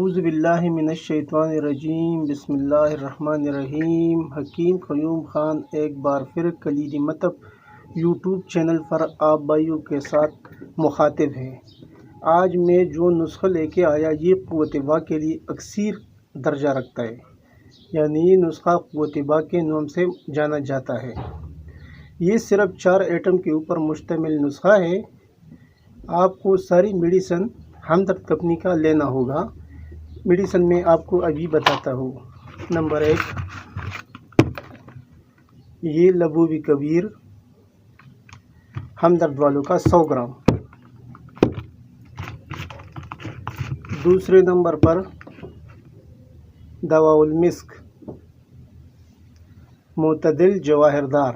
اعوذ باللہ من الشیطان الرجیم، بسم اللہ الرحمن الرحیم۔ حکیم قیوم خان ایک بار پھر کلید مطب یوٹیوب چینل پر آپ بھائیوں کے ساتھ مخاطب ہیں۔ آج میں جو نسخہ لے کے آیا یہ قوت با کے لیے اکثیر درجہ رکھتا ہے، یعنی یہ نسخہ قوت با کے نام سے جانا جاتا ہے۔ یہ صرف 4 ایٹم کے اوپر مشتمل نسخہ ہے۔ آپ کو ساری میڈیسن ہمدرد کمپنی کا لینا ہوگا۔ میڈیسن میں آپ کو ابھی بتاتا ہوں۔ نمبر 1، یہ لبوبی کبیر ہمدرد والوں کا 100 گرام۔ دوسرے نمبر پر دوا المسک معتدل جواہردار،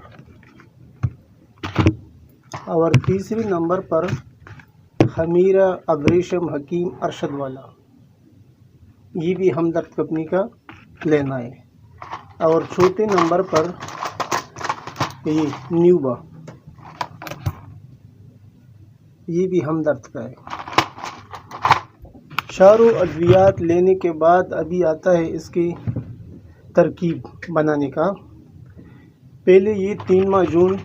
اور تیسری نمبر پر خمیرہ ابریشم حکیم ارشد والا، یہ بھی ہمدرد کمپنی کا لینا ہے۔ اور چوتھے نمبر پر یہ نیوبا، یہ بھی ہمدرد کا ہے۔ چاروں ادویات لینے کے بعد ابھی آتا ہے اس کی ترکیب بنانے کا۔ پہلے یہ 3 معجون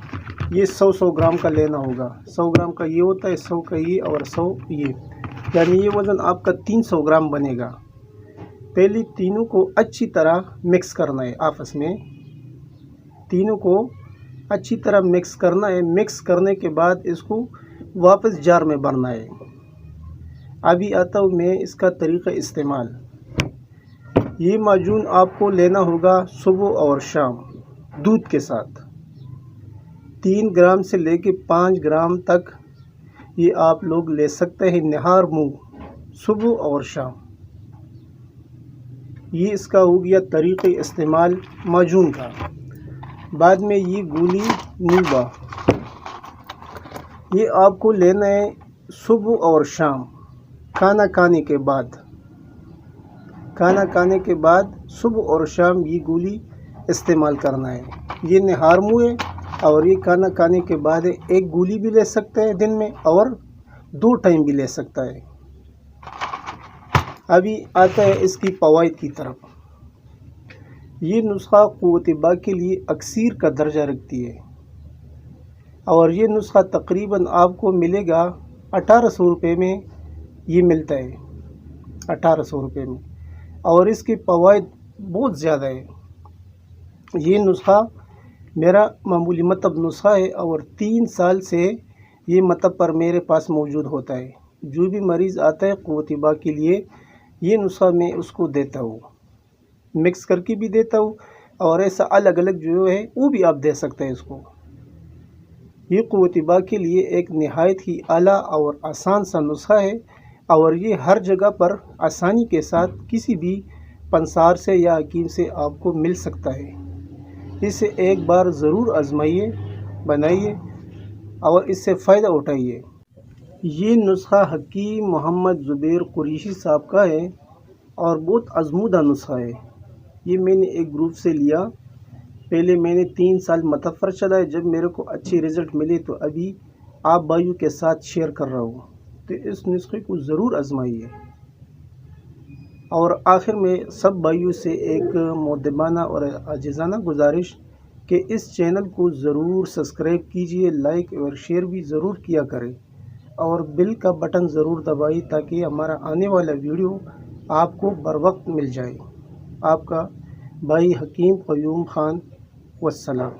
یہ 100 گرام کا لینا ہوگا۔ 100 گرام کا یہ ہوتا ہے، 100 کا یہ اور 100 یہ، یعنی یہ وزن آپ کا 300 گرام بنے گا۔ پہلے تینوں کو اچھی طرح مکس کرنا ہے آپس میں، تینوں کو اچھی طرح مکس کرنا ہے۔ مکس کرنے کے بعد اس کو واپس جار میں بھرنا ہے۔ ابھی آتا ہوں میں اس کا طریقہ استعمال۔ یہ معجون آپ کو لینا ہوگا صبح اور شام دودھ کے ساتھ۔ 3 گرام سے لے کے 5 گرام تک یہ آپ لوگ لے سکتے ہیں نہار منہ، صبح اور شام۔ یہ اس کا ہو گیا طریقہ استعمال معجون کا۔ بعد میں یہ گولی نیوبا، یہ آپ کو لینا ہے صبح اور شام کھانا کھانے کے بعد۔ کھانا کھانے کے بعد صبح اور شام یہ گولی استعمال کرنا ہے۔ یہ نہار منہ ہے اور یہ کھانا کھانے کے بعد ایک گولی بھی لے سکتے ہیں دن میں، اور 2 ٹائم بھی لے سکتا ہے۔ ابھی آتا ہے اس کی فوائد کی طرف۔ یہ نسخہ قوت با کے لیے اکثیر کا درجہ رکھتی ہے، اور یہ نسخہ تقریباً آپ کو ملے گا 1800 روپے میں۔ یہ ملتا ہے 1800 روپے میں، اور اس کی فوائد بہت زیادہ ہے۔ یہ نسخہ میرا معمولی مطب نسخہ ہے، اور 3 سال سے یہ مطب پر میرے پاس موجود ہوتا ہے۔ جو بھی مریض آتا ہے قوت با کے لیے یہ نسخہ میں اس کو دیتا ہوں، مکس کر کے بھی دیتا ہوں، اور ایسا الگ الگ جو ہے وہ بھی آپ دے سکتے ہیں اس کو۔ یہ قوت با کے لیے ایک نہایت ہی اعلیٰ اور آسان سا نسخہ ہے، اور یہ ہر جگہ پر آسانی کے ساتھ کسی بھی پنسار سے یا حکیم سے آپ کو مل سکتا ہے۔ اسے ایک بار ضرور آزمائیے، بنائیے اور اس سے فائدہ اٹھائیے۔ یہ نسخہ حکیم محمد زبیر قریشی صاحب کا ہے، اور بہت آزمودہ نسخہ ہے۔ یہ میں نے ایک گروپ سے لیا۔ پہلے میں نے 3 سال مطب پر چلایا، جب میرے کو اچھے رزلٹ ملے تو ابھی آپ بھائیوں کے ساتھ شیئر کر رہا ہوں۔ تو اس نسخے کو ضرور آزمائیے۔ اور آخر میں سب بھائیوں سے ایک مؤدبانہ اور عاجزانہ گزارش کہ اس چینل کو ضرور سبسکرائب کیجئے، لائک اور شیئر بھی ضرور کیا کریں، اور بیل کا بٹن ضرور دبائیں تاکہ ہمارا آنے والا ویڈیو آپ کو بر وقت مل جائے۔ آپ کا بھائی حکیم قیوم خان، والسلام۔